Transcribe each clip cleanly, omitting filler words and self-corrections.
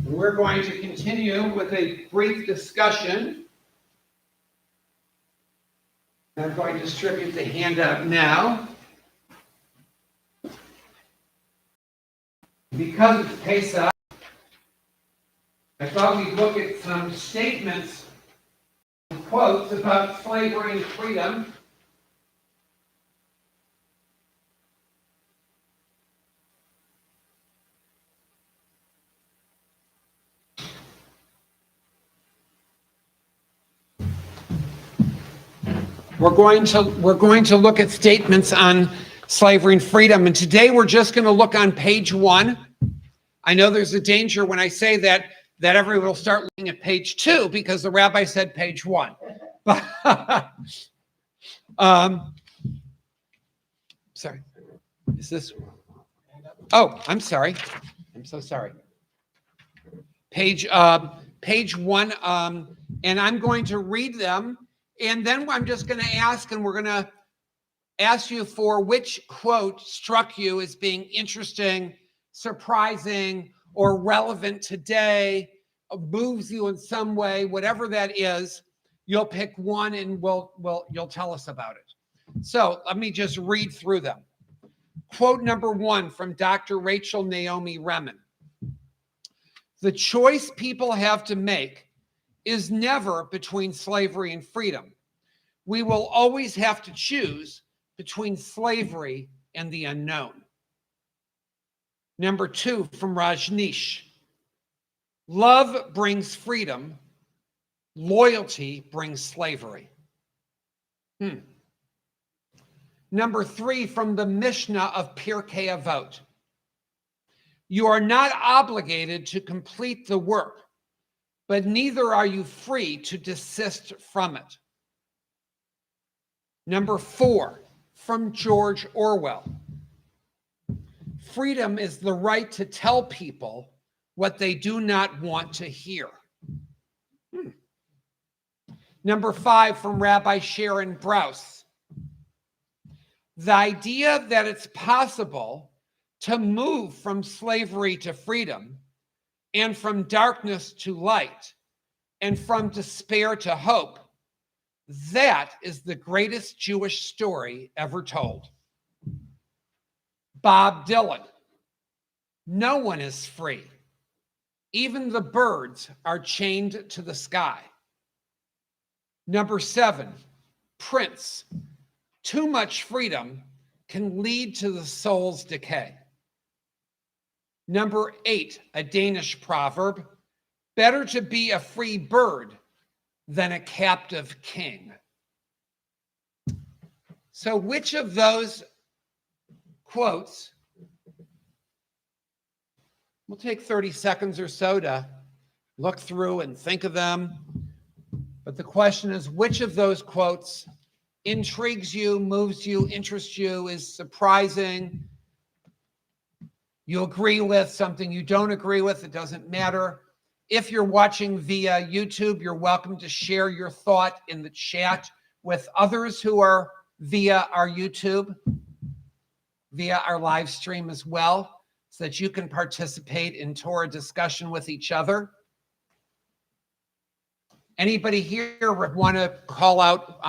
We're going to continue with a brief discussion. I'm going to distribute the handout now. Because it's Pesach, I thought we'd look at some statements and quotes about slavery and freedom. We're going to look at statements on slavery and freedom, and today we're just going to look on page 1. I know there's a danger when I say that everyone will start looking at page 2 because the rabbi said page 1. But sorry, is this? Oh, I'm sorry. I'm so sorry. Page 1, and I'm going to read them. And then I'm just going to ask, and we're going to ask you for which quote struck you as being interesting, surprising, or relevant today, moves you in some way, whatever that is. You'll pick one, and you'll tell us about it. So let me just read through them. Quote number 1 from Dr. Rachel Naomi Remen. The choice people have to make is never between slavery and freedom. We will always have to choose between slavery and the unknown. Number 2 from Rajneesh. Love brings freedom. Loyalty brings slavery. Number 3 from the Mishnah of Pirkei Avot. You are not obligated to complete the work, but neither are you free to desist from it. Number 4, from George Orwell. Freedom is the right to tell people what they do not want to hear. Number 5, from Rabbi Sharon Brous. The idea that it's possible to move from slavery to freedom, and from darkness to light, and from despair to hope, that is the greatest Jewish story ever told. Bob Dylan. No one is free. Even the birds are chained to the sky. Number 7, Prince. Too much freedom can lead to the soul's decay. Number 8, a Danish proverb. Better to be a free bird than a captive king. So which of those quotes, we'll take 30 seconds or so to look through and think of them. But the question is, which of those quotes intrigues you, moves you, interests you, is surprising, you agree with, something you don't agree with, it doesn't matter. If you're watching via YouTube, you're welcome to share your thought in the chat with others who are via our YouTube, via our live stream as well, so that you can participate in Torah discussion with each other. Anybody here want to call out,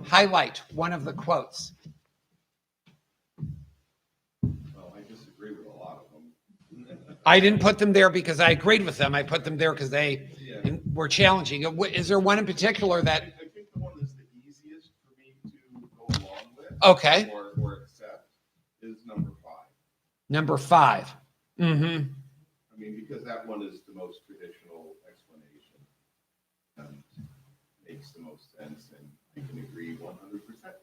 highlight one of the quotes? Well, I disagree with a lot of them. I didn't put them there because I agreed with them. I put them there because they were challenging. Is there one in particular that? I think the one that's the easiest for me to go along with, okay, or accept, is number 5. Number 5. Mm-hmm. I mean, because that one is the most traditional explanation and makes the most sense, and I can agree 100% with that.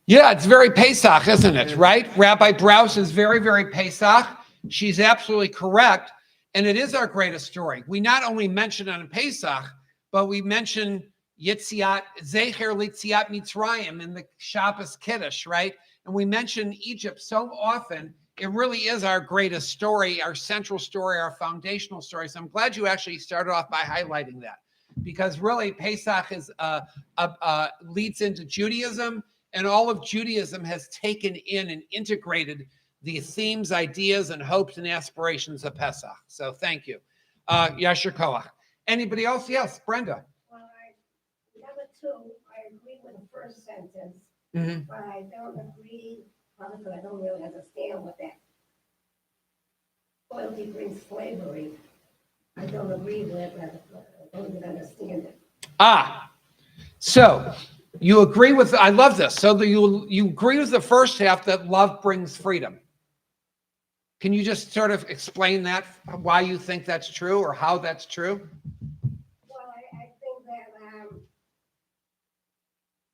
Yeah, it's very Pesach, isn't it? Right? Rabbi Brous is very, very Pesach. She's absolutely correct. And it is our greatest story. We not only mention it on Pesach, but we mention Yitziat, Zecher Litziat Mitzrayim in the Shabbos Kiddush, right? And we mention Egypt so often. It really is our greatest story, our central story, our foundational story. So I'm glad you actually started off by highlighting that, because really Pesach is leads into Judaism, and all of Judaism has taken in and integrated the themes, ideas, and hopes and aspirations of Pesach. So thank you. Yasher Koach. Anybody else? Yes, Brenda. Well, number two, I agree with the first sentence, Mhm. but I don't agree, probably because I don't really understand what that loyalty brings slavery. I don't agree with it, I don't even understand it. So you agree with, I love this. So you agree with the first half that love brings freedom. Can you just sort of explain that, why you think that's true or how that's true? Well, I think that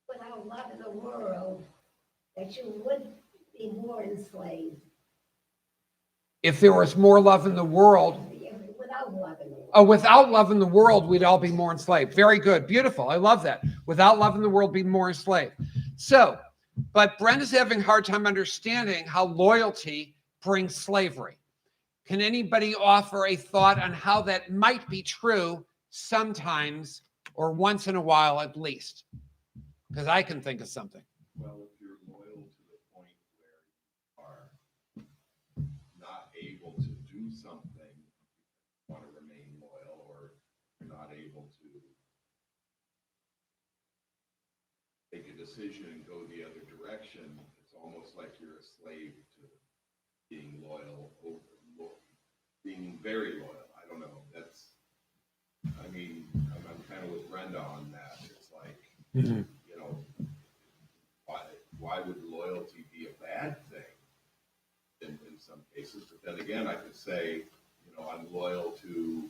without love in the world, that you would be more enslaved. If there was more love in the world, Without love in the world. oh, without love in the world, we'd all be more enslaved. Very good. Beautiful. I love that. Without love in the world, be more enslaved. So, but Brenda's having a hard time understanding how loyalty brings slavery. Can anybody offer a thought on how that might be true sometimes or once in a while at least? Because I can think of something. Well, if you're loyal to the point where you are not able to do something, you want to remain loyal, or you're not able to take a decision and go the other direction, it's almost like you're a slave to being loyal, being very loyal. I don't know. I'm kind of with Brenda on that. It's like, Mhm. you know, why would loyalty be a bad thing in some cases? But then again, I could say, you know, I'm loyal to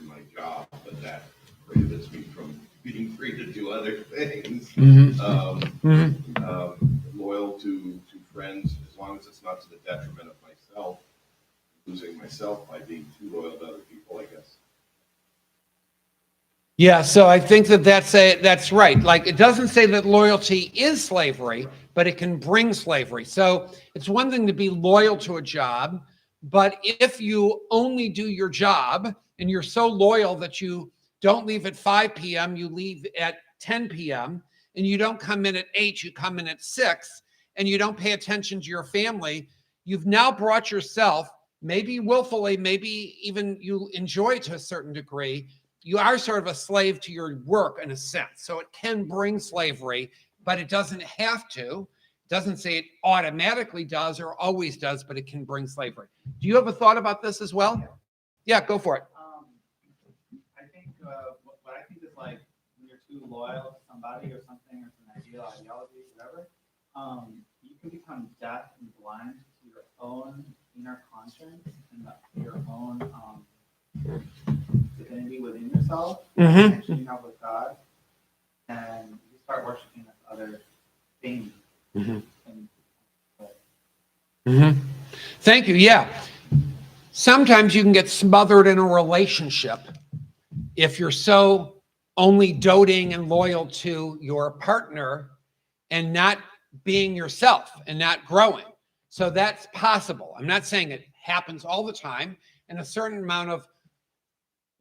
my job, but that prohibits me from being free to do other things. Loyal to friends, as long as it's not to the detriment of myself, losing myself by being too loyal to other people, I guess. Yeah, so I think that's right. Like, it doesn't say that loyalty is slavery, but it can bring slavery. So it's one thing to be loyal to a job, but if you only do your job and you're so loyal that you don't leave at 5 p.m., you leave at 10 p.m., and you don't come in at 8, you come in at 6, and you don't pay attention to your family, you've now brought yourself, maybe willfully, maybe even you enjoy to a certain degree, you are sort of a slave to your work in a sense. So it can bring slavery, but it doesn't have to. It doesn't say it automatically does or always does, but it can bring slavery. Do you have a thought about this as well? Yeah, go for it. I think what I think is like when you're too loyal to somebody or something or an ideal, ideology, whatever, you can become deaf and blind to your own inner conscience and your own divinity within yourself, connection you have with God, and you start worshiping this other thing. Thank you. Yeah. Sometimes you can get smothered in a relationship if you're so only doting and loyal to your partner and not being yourself and not growing. So that's possible. I'm not saying it happens all the time, and a certain amount of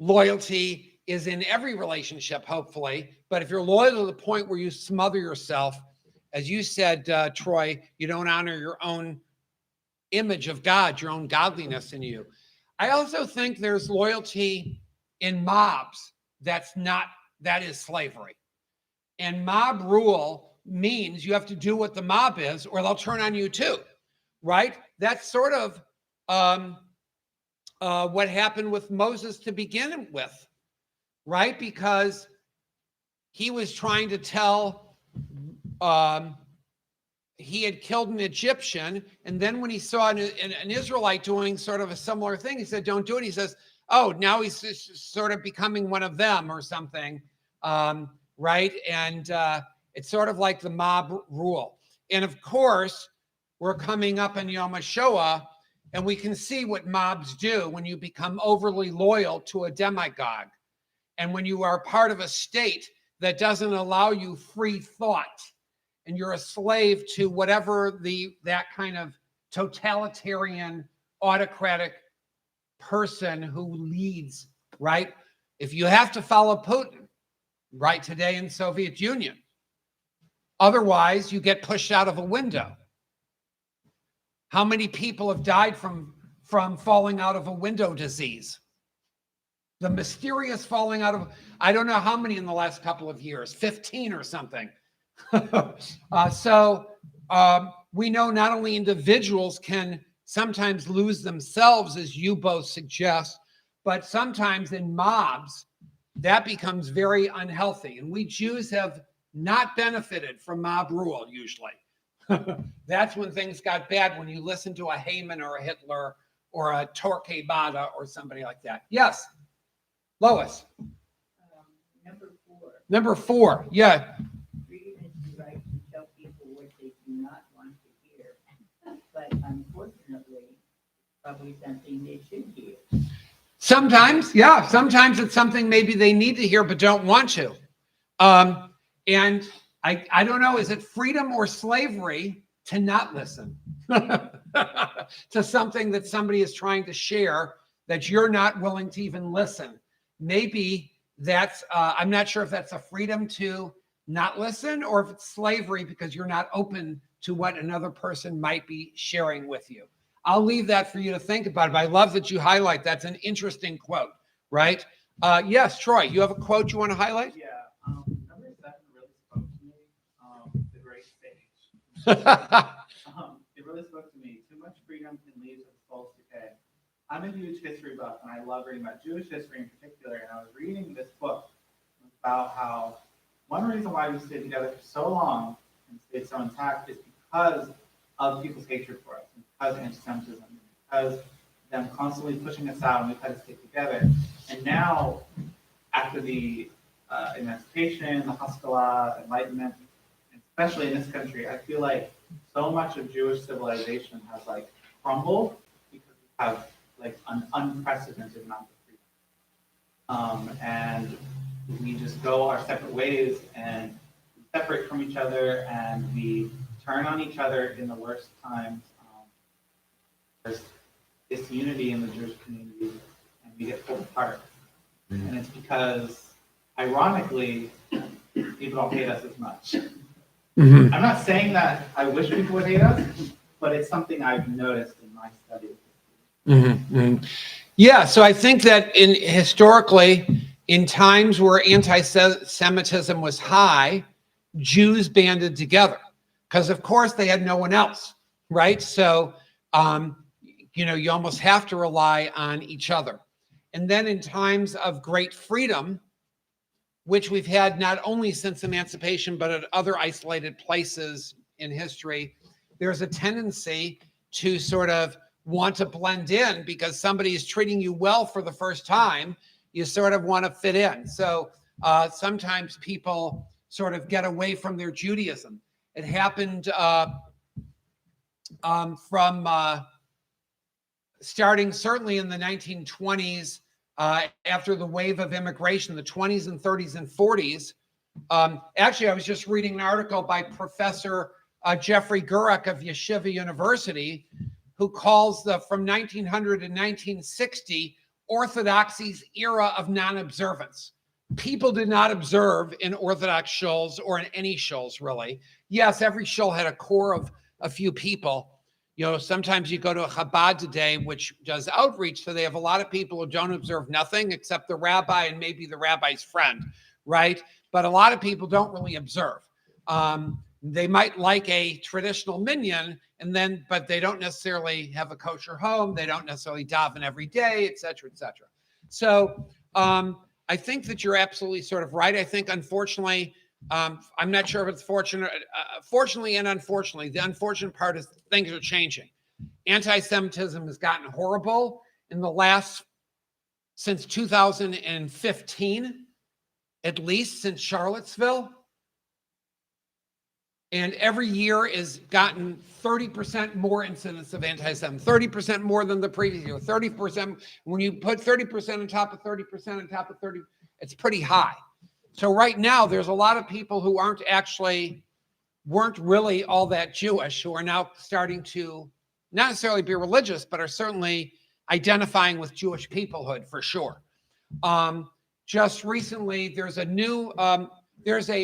loyalty is in every relationship, hopefully. But if you're loyal to the point where you smother yourself, as you said, Troy, you don't honor your own image of God, your own godliness in you. I also think there's loyalty in mobs that is slavery. And mob rule means you have to do what the mob is or they'll turn on you too, right? That's sort of what happened with Moses to begin with, right? Because he was trying to tell, he had killed an Egyptian, and then when he saw an Israelite doing sort of a similar thing, he said, don't do it. He says, oh, now he's just sort of becoming one of them or something, right? And it's sort of like the mob rule. And of course, we're coming up on Yom HaShoah, and we can see what mobs do when you become overly loyal to a demagogue. And when you are part of a state that doesn't allow you free thought, and you're a slave to whatever that kind of totalitarian, autocratic person who leads, right? If you have to follow Putin, right, today in Soviet Union, otherwise you get pushed out of a window. How many people have died from from falling out of a window disease. The mysterious falling out of, I don't know how many in the last couple of years, 15 or something. So we know not only individuals can sometimes lose themselves, as you both suggest, but sometimes in mobs, that becomes very unhealthy. And we Jews have not benefited from mob rule usually. That's when things got bad, when you listen to a HaYam or a Hitler or a Torquemada or somebody like that. Yes, Lois. Number 4, Number 4, yeah. freedom is the right to tell people what they do not want to hear. But unfortunately, probably something they should hear. Sometimes, yeah. Sometimes it's something maybe they need to hear but don't want to. And I don't know, is it freedom or slavery to not listen to something that somebody is trying to share that you're not willing to even listen? Maybe that's, I'm not sure if that's a freedom to not listen or if it's slavery because you're not open to what another person might be sharing with you. I'll leave that for you to think about. But I love that you highlight. That's an interesting quote, right? Yes, Troy, you have a quote you want to highlight? Yeah, number 7 really spoke to me. The great sage. It really spoke to me. Too much freedom can lead to false decay. I'm a huge history buff, and I love reading about Jewish history in particular. And I was reading this book about how one reason why we stayed together for so long and stayed so intact is because of people's hatred for us, and because of anti-Semitism, and because them constantly pushing us out, and we've had to stick together. And now, after the emancipation, the Haskalah, Enlightenment, especially in this country, I feel like so much of Jewish civilization has like crumbled because we have like an unprecedented amount of freedom. And we just go our separate ways and we separate from each other and we turn on each other in the worst times. There's disunity in the Jewish community and we get pulled apart. And it's because, ironically, people don't hate us as much. I'm not saying that I wish people would hate us, but it's something I've noticed in my studies. Yeah, so I think that historically, in times where anti-Semitism was high, Jews banded together because, of course, they had no one else, right? So, you almost have to rely on each other. And then in times of great freedom, which we've had not only since emancipation, but at other isolated places in history, there's a tendency to sort of want to blend in because somebody is treating you well for the first time. You sort of want to fit in. So sometimes people sort of get away from their Judaism. It happened from starting certainly in the 1920s, after the wave of immigration, the 20s and 30s and 40s. Actually, I was just reading an article by Professor Jeffrey Gurek of Yeshiva University, who calls the from 1900 to 1960 Orthodoxy's era of non-observance. People did not observe in Orthodox shuls or in any shuls, really. Yes, every shul had a core of a few people. Sometimes you go to a Chabad today, which does outreach, so they have a lot of people who don't observe nothing except the rabbi and maybe the rabbi's friend, right? But a lot of people don't really observe. They might like a traditional minyan, but they don't necessarily have a kosher home. They don't necessarily daven every day, et cetera, et cetera. So I think that you're absolutely sort of right. I think, unfortunately, I'm not sure if it's fortunately and unfortunately. The unfortunate part is things are changing. Anti-Semitism has gotten horrible since 2015, at least since Charlottesville. And every year has gotten 30% more incidents of anti-Semitism, 30% more than the previous year, 30%. When you put 30% on top of 30% on top of 30, it's pretty high. So right now, there's a lot of people who weren't really all that Jewish, who are now starting to not necessarily be religious, but are certainly identifying with Jewish peoplehood for sure. Just recently, there's a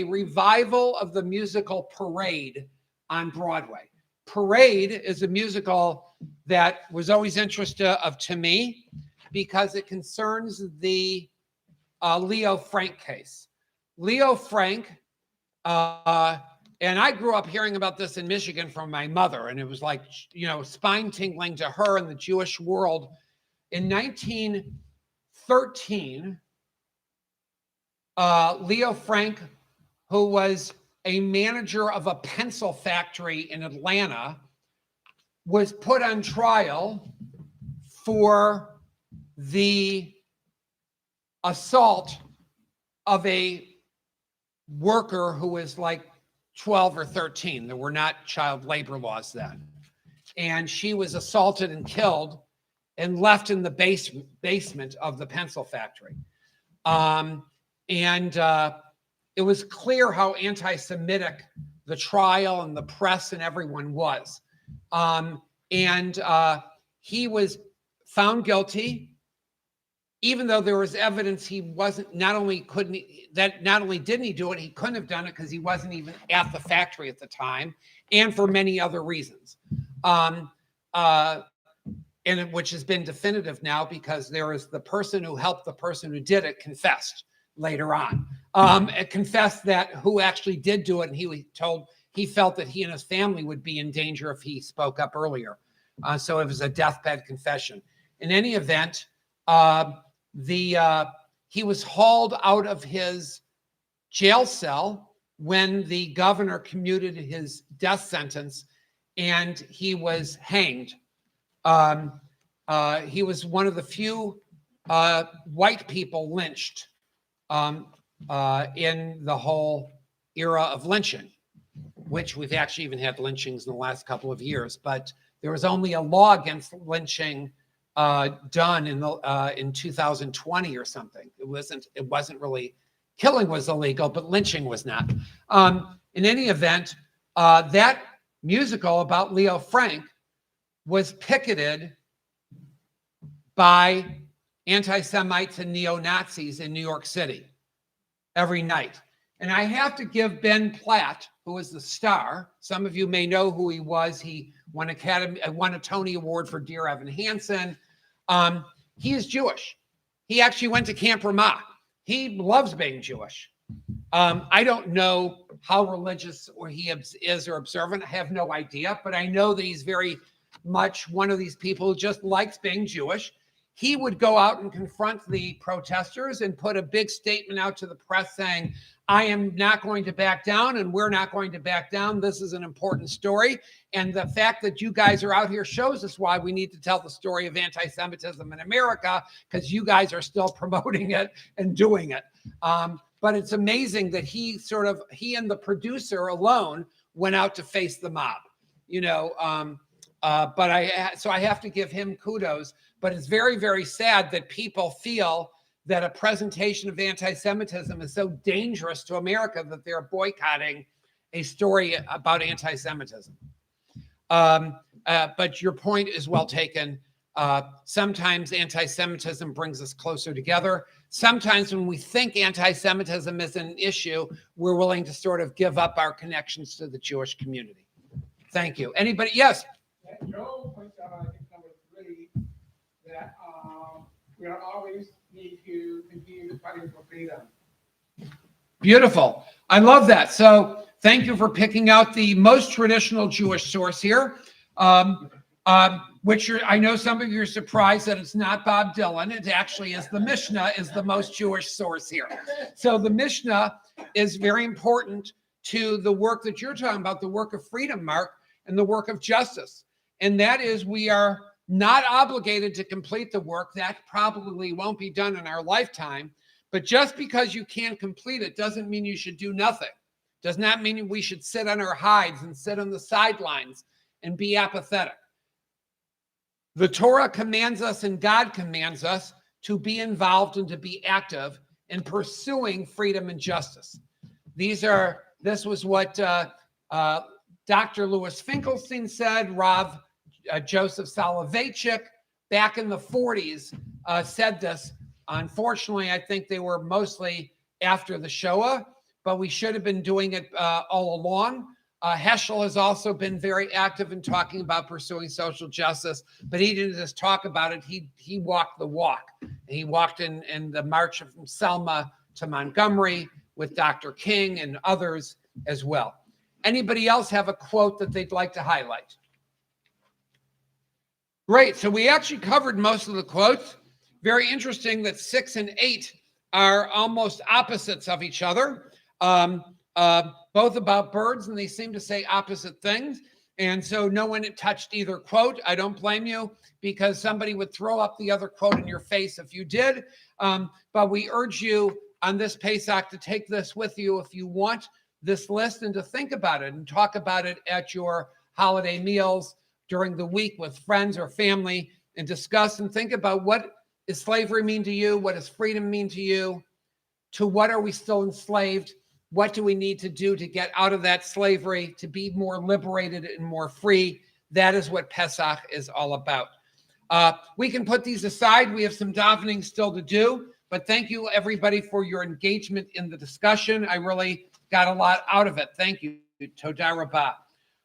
revival of the musical Parade on Broadway. Parade is a musical that was always interesting to me because it concerns the Leo Frank case. Leo Frank, and I grew up hearing about this in Michigan from my mother, and it was like, spine tingling to her in the Jewish world. In 1913, Leo Frank, who was a manager of a pencil factory in Atlanta, was put on trial for the assault of a worker who was like 12 or 13. There were not child labor laws then. And she was assaulted and killed and left in the basement of the pencil factory. It was clear how anti-Semitic the trial and the press and everyone was. He was found guilty, even though there was evidence he wasn't, not only didn't he do it, he couldn't have done it because he wasn't even at the factory at the time, and for many other reasons. Which has been definitive now because there is the person who helped the person who did it confessed later on. It confessed that who actually did do it, and he felt that he and his family would be in danger if he spoke up earlier. So it was a deathbed confession. In any event, he was hauled out of his jail cell when the governor commuted his death sentence, and he was hanged. He was one of the few white people lynched in the whole era of lynching, which we've actually even had lynchings in the last couple of years. But there was only a law against lynching done in 2020 or something. It wasn't really, killing was illegal, but lynching was not. In any event, that musical about Leo Frank was picketed by anti-Semites and neo-Nazis in New York City every night. And I have to give Ben Platt, who is the star. Some of you may know who he was. He won a Tony Award for Dear Evan Hansen. He is Jewish. He actually went to Camp Ramah. He loves being Jewish. I don't know how religious he is or observant. I have no idea, but I know that he's very much one of these people who just likes being Jewish. He would go out and confront the protesters and put a big statement out to the press saying, I am not going to back down and we're not going to back down. This is an important story. And the fact that you guys are out here shows us why we need to tell the story of anti-Semitism in America, because you guys are still promoting it and doing it. But it's amazing that he and the producer alone went out to face the mob, but I have to give him kudos. But it's very, very sad that people feel that a presentation of anti-Semitism is so dangerous to America that they're boycotting a story about anti-Semitism. But your point is well taken. Sometimes anti-Semitism brings us closer together. Sometimes when we think anti-Semitism is an issue, we're willing to sort of give up our connections to the Jewish community. Thank you. Anybody? Yes. Joel points out, I think, number 3, that we always need to continue fighting for freedom. Beautiful. I love that. So thank you for picking out the most traditional Jewish source here, which I know some of you are surprised that it's not Bob Dylan. It actually is the Mishnah is the most Jewish source here. So the Mishnah is very important to the work that you're talking about, the work of freedom, Mark, and the work of justice. And that is, we are not obligated to complete the work. That probably won't be done in our lifetime. But just because you can't complete it doesn't mean you should do nothing. Does not mean we should sit on our hides and sit on the sidelines and be apathetic. The Torah commands us and God commands us to be involved and to be active in pursuing freedom and justice. This was what Dr. Louis Finkelstein said. Rav Joseph Soloveitchik back in the 40s said this. Unfortunately, I think they were mostly after the Shoah, but we should have been doing it all along. Heschel has also been very active in talking about pursuing social justice, but he didn't just talk about it. He walked the walk. He walked in the march from Selma to Montgomery with Dr. King and others as well. Anybody else have a quote that they'd like to highlight? Great. So we actually covered most of the quotes. Very interesting that 6 and 8 are almost opposites of each other. Both about birds, and they seem to say opposite things. And so no one touched either quote. I don't blame you, because somebody would throw up the other quote in your face if you did. But we urge you on this Pesach to take this with you if you want this list, and to think about it and talk about it at your holiday meals during the week with friends or family, and discuss and think about, what does slavery mean to you? What does freedom mean to you? To what are we still enslaved? What do we need to do to get out of that slavery, to be more liberated and more free? That is what Pesach is all about. We can put these aside. We have some davening still to do, but thank you everybody for your engagement in the discussion. I really got a lot out of it. Thank you. Toda Rabah.